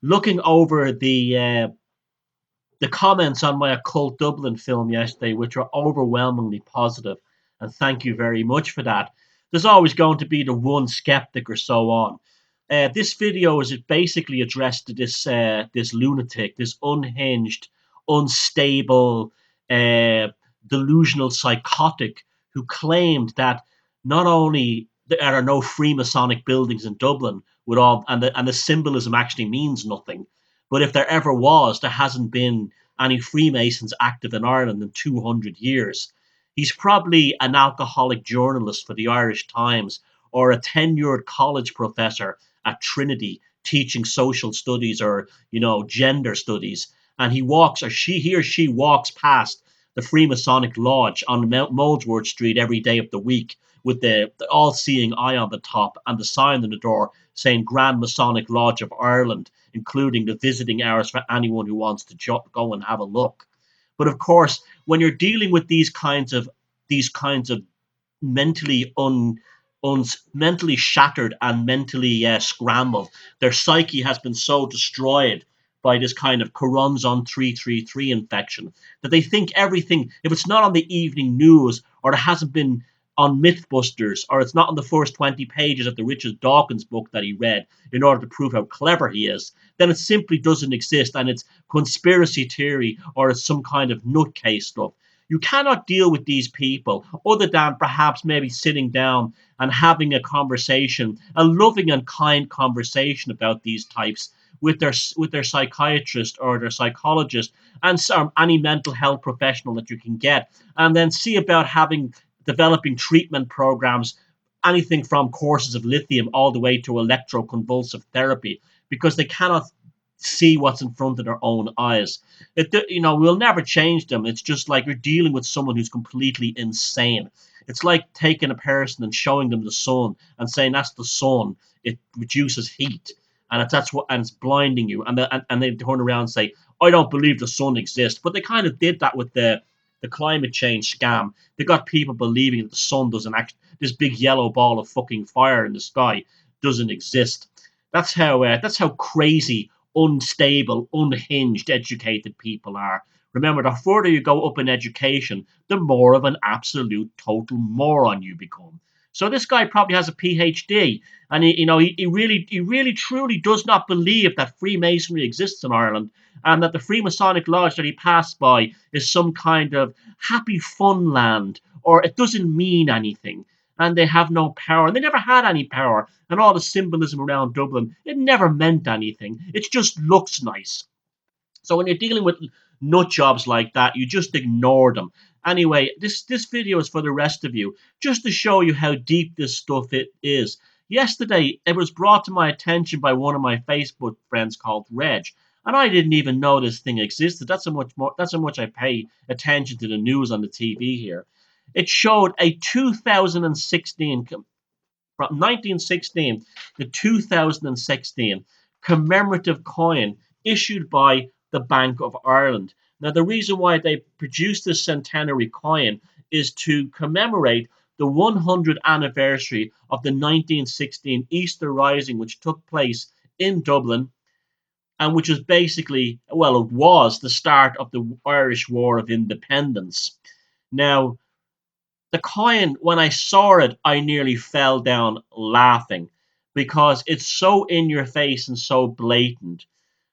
looking over the comments on my Occult Dublin film yesterday, which were overwhelmingly positive, and thank you very much for that. There's always going to be the one skeptic or so on. This video is basically addressed to this lunatic, this unhinged, unstable, uh, delusional psychotic who claimed that not only there are no Freemasonic buildings in Dublin with all and the symbolism actually means nothing, but if there ever was, there hasn't been any Freemasons active in Ireland in 200 years. He's probably an alcoholic journalist for the Irish Times or a tenured college professor at Trinity teaching social studies or, gender studies. And he or she walks past the Freemasonic Lodge on Molesworth Street every day of the week with the all-seeing eye on the top and the sign on the door saying Grand Masonic Lodge of Ireland, including the visiting hours for anyone who wants to go and have a look. But of course, when you're dealing with these kinds of mentally mentally shattered and mentally scrambled, their psyche has been so destroyed by this kind of Coronzon 333 infection that they think everything, if it's not on the evening news or it hasn't been on Mythbusters or it's not on the first 20 pages of the Richard Dawkins book that he read in order to prove how clever he is, then it simply doesn't exist and it's conspiracy theory or it's some kind of nutcase stuff. You cannot deal with these people other than perhaps maybe sitting down and having a conversation, a loving and kind conversation about these types with their psychiatrist or their psychologist and some any mental health professional that you can get, and then see about developing treatment programs, anything from courses of lithium all the way to electroconvulsive therapy, because they cannot see what's in front of their own eyes. We'll never change them. It's just like you're dealing with someone who's completely insane. It's like taking a person and showing them the sun and saying that's the sun. It reduces heat, and it's blinding you. And they turn around and say, I don't believe the sun exists. But they kind of did that with the climate change scam. They got people believing that the sun doesn't act. This big yellow ball of fucking fire in the sky doesn't exist. That's how crazy, unstable, unhinged, educated people are. Remember, the further you go up in education, the more of an absolute total moron you become. So this guy probably has a PhD, and he really truly does not believe that Freemasonry exists in Ireland, and that the Freemasonic Lodge that he passed by is some kind of happy fun land, or it doesn't mean anything, and they have no power, and they never had any power, and all the symbolism around Dublin, it never meant anything. It just looks nice. So when you're dealing with nut jobs like that, you just ignore them. Anyway, this video is for the rest of you, just to show you how deep this stuff it is. Yesterday, it was brought to my attention by one of my Facebook friends called Reg, and I didn't even know this thing existed. That's how much I pay attention to the news on the TV here. It showed a 2016 from 1916 to 2016 commemorative coin issued by the Bank of Ireland. Now, the reason why they produced this centenary coin is to commemorate the 100th anniversary of the 1916 Easter Rising, which took place in Dublin, and which was basically, well, it was the start of the Irish War of Independence. Now, the coin, when I saw it, I nearly fell down laughing because it's so in your face and so blatant.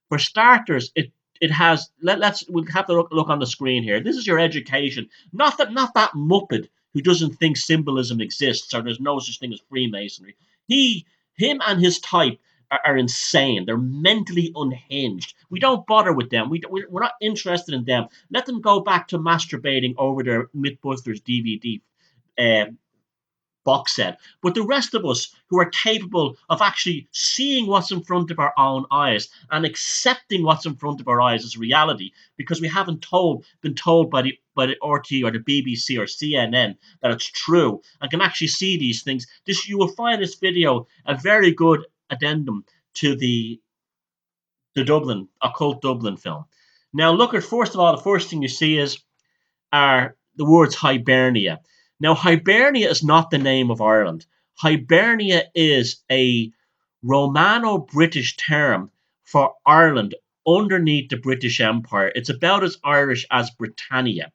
For starters, it has we'll have to look on the screen here. This is your education, not that muppet who doesn't think symbolism exists or there's no such thing as Freemasonry. Him and his type are insane. They're mentally unhinged. We don't bother with them. We're not interested in them. Let them go back to masturbating over their Mythbusters DVD uh, box set. But the rest of us who are capable of actually seeing what's in front of our own eyes and accepting what's in front of our eyes as reality, because we haven't been told by the RT or the BBC or CNN that it's true, and can actually see these things. You will find this video a very good addendum to the Dublin Occult Dublin film. Now, look at first of all, the first thing you see are the words Hibernia. Now, Hibernia is not the name of Ireland. Hibernia is a Romano British term for Ireland underneath the British Empire. It's about as Irish as Britannia.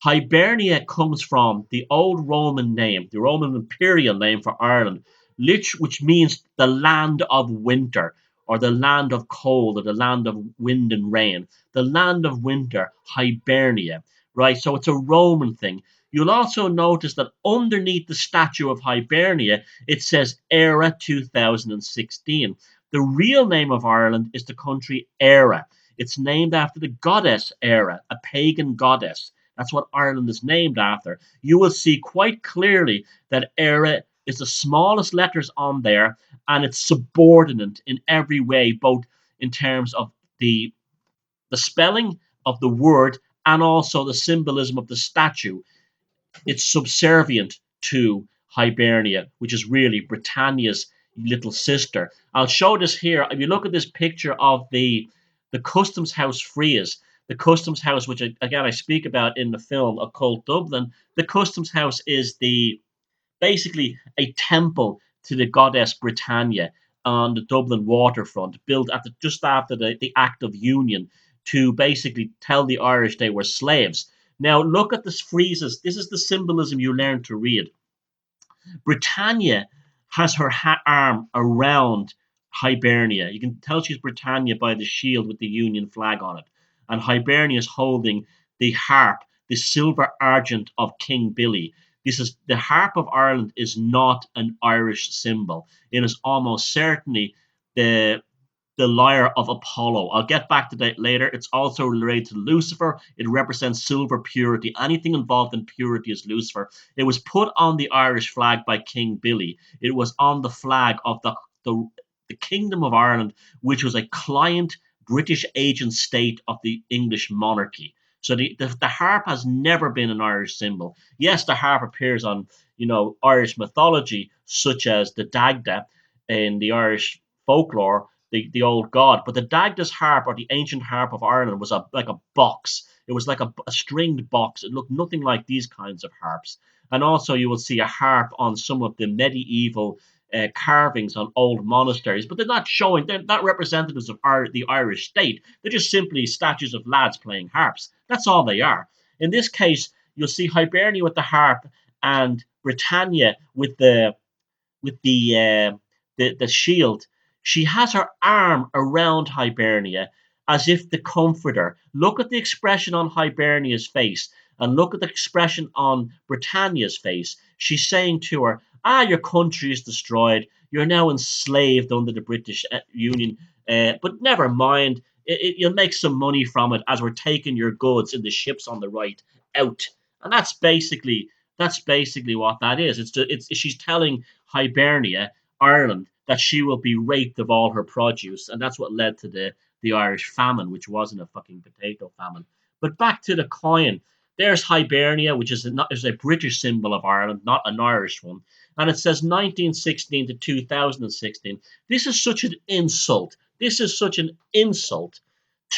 Hibernia comes from the old Roman name, the Roman imperial name for Ireland, which means the land of winter, or the land of cold, or the land of wind and rain. The land of winter, Hibernia, right? So it's a Roman thing. You'll also notice that underneath the statue of Hibernia, it says Era 2016. The real name of Ireland is the country Era. It's named after the goddess Era, a pagan goddess. That's what Ireland is named after. You will see quite clearly that Era is the smallest letters on there, and it's subordinate in every way, both in terms of the spelling of the word and also the symbolism of the statue. It's subservient to Hibernia, which is really Britannia's little sister. I'll show this here. If you look at this picture of the customs house frieze, the customs house, which again I speak about in the film Occult Dublin, the customs house is the basically a temple to the goddess Britannia on the Dublin waterfront, built just after the Act of Union to basically tell the Irish they were slaves. Now, look at the friezes. This is the symbolism you learn to read. Britannia has her arm around Hibernia. You can tell she's Britannia by the shield with the Union flag on it. And Hibernia is holding the harp, the silver argent of King Billy. This is the harp of Ireland is not an Irish symbol. It is almost certainly the lyre of Apollo. I'll get back to that later. It's also related to Lucifer. It represents silver purity. Anything involved in purity is Lucifer. It was put on the Irish flag by King Billy. It was on the flag of the Kingdom of Ireland, which was a client British agent state of the English monarchy. So the harp has never been an Irish symbol. Yes, the harp appears on Irish mythology, such as the Dagda in the Irish folklore, the old god. But the Dagda's harp, or the ancient harp of Ireland, was like a box. It was like a stringed box. It looked nothing like these kinds of harps. And also, you will see a harp on some of the medieval carvings on old monasteries, but they're not representatives of the Irish state. They're just simply statues of lads playing harps. That's all they are. In this case, you'll see Hibernia with the harp and Britannia with the shield. She has her arm around Hibernia as if to comfort her. Look at the expression on Hibernia's face and look at the expression on Britannia's face. She's saying to her, your country is destroyed. You're now enslaved under the British Union. But never mind. You'll make some money from it as we're taking your goods in the ships on the right out. And that's basically what that is. She's telling Hibernia, Ireland, that she will be raped of all her produce, and that's what led to the Irish famine, which wasn't a fucking potato famine. But back to the coin. There's Hibernia, which is a British symbol of Ireland, not an Irish one, and it says 1916 to 2016. This is such an insult. This is such an insult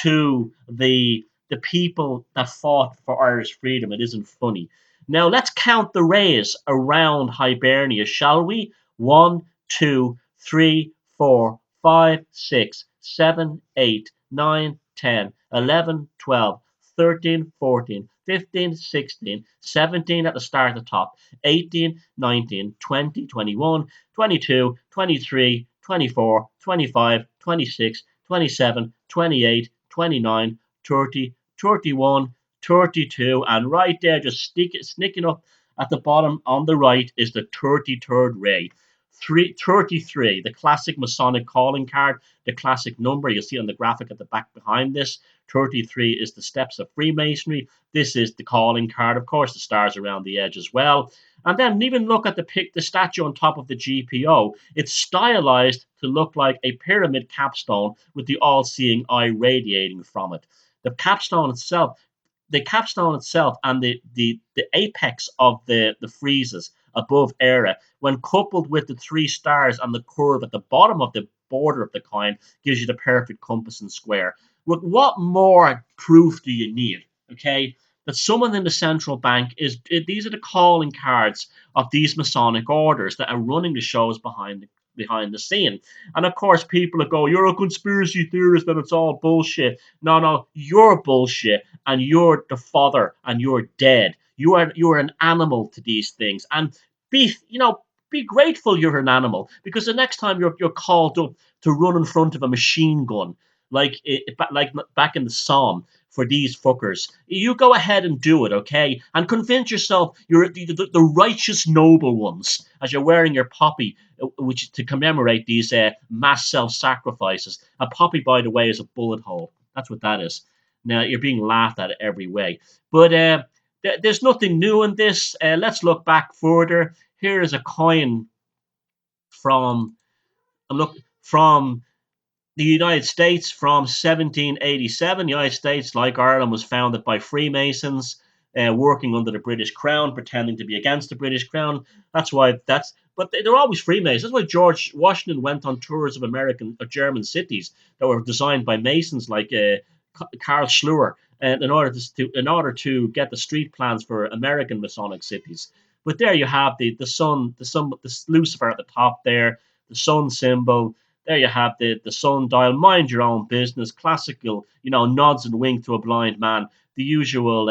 to the people that fought for Irish freedom. It isn't funny. Now let's count the rays around Hibernia, shall we? 1, 2, 3, 4, 5, 6, 7, 8, 9, 10, 11, 12, 13, 14, 15, 16, 17 at the start at the top, 18, 19, 20, 21, 22, 23, 24, 25, 26, 27, 28, 29, 30, 31, 32, and right there, just sneaking up at the bottom on the right, is the 33rd ray. 33, the classic Masonic calling card, the classic number you see on the graphic at the back behind this. 33 is the steps of Freemasonry. This is the calling card. Of course, the stars around the edge as well. And then even look at the statue on top of the GPO. It's stylized to look like a pyramid capstone with the all-seeing eye radiating from it. The capstone itself and the apex of the friezes above Era, when coupled with the three stars and the curve at the bottom of the border of the coin, gives you the perfect compass and square. What more proof do you need? Okay, that someone in the central bank these are the calling cards of these Masonic orders that are running the shows behind behind the scene. And of course, people will go, "You're a conspiracy theorist, and it's all bullshit." No, no, you're bullshit, and you're the father, and you're dead. You are an animal to these things, and be grateful you're an animal, because the next time you're called up to run in front of a machine gun, like back in the Psalm, for these fuckers, you go ahead and do it, okay? And convince yourself you're the righteous noble ones as you're wearing your poppy, which to commemorate these mass self-sacrifices. A poppy, by the way, is a bullet hole. That's what that is. Now you're being laughed at every way, but there's nothing new in this. Let's look back further. Here is a coin from look from the United States from 1787. The United States, like Ireland, was founded by Freemasons, working under the British Crown, pretending to be against the British Crown. That's why that's. But they're always Freemasons. That's why George Washington went on tours of American or German cities that were designed by Masons, like Karl Schluer, in order to get the street plans for American Masonic cities. But there you have the Lucifer at the top there, the sun symbol. There you have the sundial. Mind your own business. Classical, nods and wink to a blind man. The usual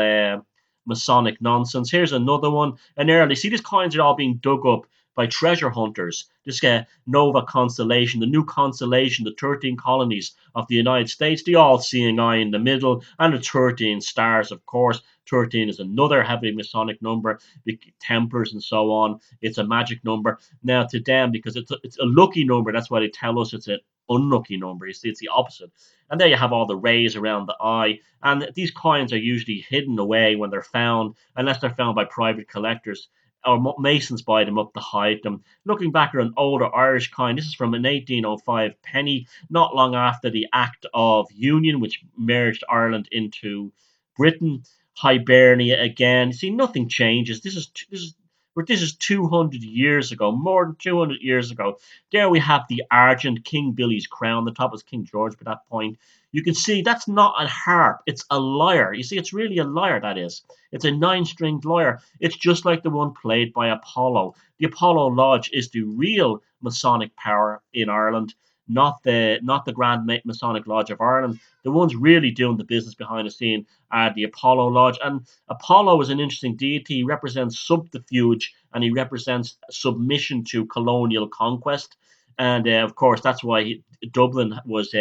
Masonic nonsense. Here's another one. An early. See, these coins are all being dug up by treasure hunters. This Nova constellation, the new constellation, the 13 colonies of the United States, the all-seeing eye in the middle, and the 13 stars, of course. 13 is another heavy Masonic number, the Templars and so on. It's a magic number. Now, to them, because it's a lucky number, that's why they tell us it's an unlucky number. You see, it's the opposite. And there you have all the rays around the eye. And these coins are usually hidden away when they're found, unless they're found by private collectors, or Masons buy them up to hide them. Looking back at an older Irish coin, this is from an 1805 penny, not long after the Act of Union, which merged Ireland into Britain. Hibernia again. See, nothing changes. This is 200 years ago, more than 200 years ago. There we have the Argent, King Billy's crown. The top was King George by that point. You can see that's not a harp, it's a lyre. You see, it's really a lyre, that is. It's a nine-stringed lyre. It's just like the one played by Apollo. The Apollo Lodge is the real Masonic power in Ireland, not the Grand Masonic Lodge of Ireland. The ones really doing the business behind the scene are the Apollo Lodge. And Apollo is an interesting deity. He represents subterfuge, and he represents submission to colonial conquest. And of course, that's why Dublin was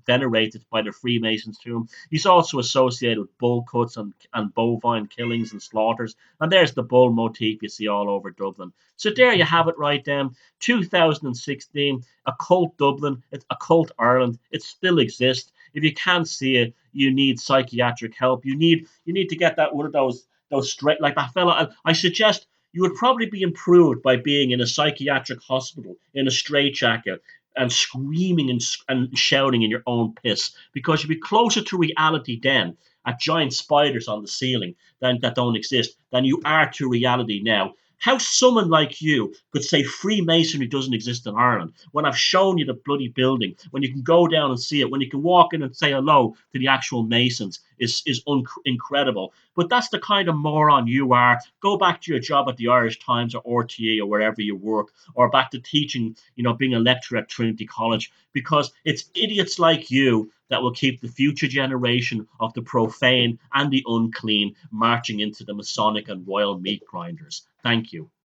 venerated by the Freemasons to him. He's also associated with bull cuts and bovine killings and slaughters. And there's the bull motif you see all over Dublin. So there you have it right then. 2016, Occult Dublin, it's Occult Ireland. It still exists. If you can't see it, you need psychiatric help. You need to get that one of those straight, like that fella. I suggest you would probably be improved by being in a psychiatric hospital in a straitjacket and screaming and shouting in your own piss, because you'll be closer to reality then at giant spiders on the ceiling that don't exist than you are to reality now. How someone like you could say Freemasonry doesn't exist in Ireland when I've shown you the bloody building, when you can go down and see it, when you can walk in and say hello to the actual Masons is incredible. But that's the kind of moron you are. Go back to your job at the Irish Times or RTE or wherever you work, or back to teaching, being a lecturer at Trinity College, because it's idiots like you that will keep the future generation of the profane and the unclean marching into the Masonic and royal meat grinders. Thank you.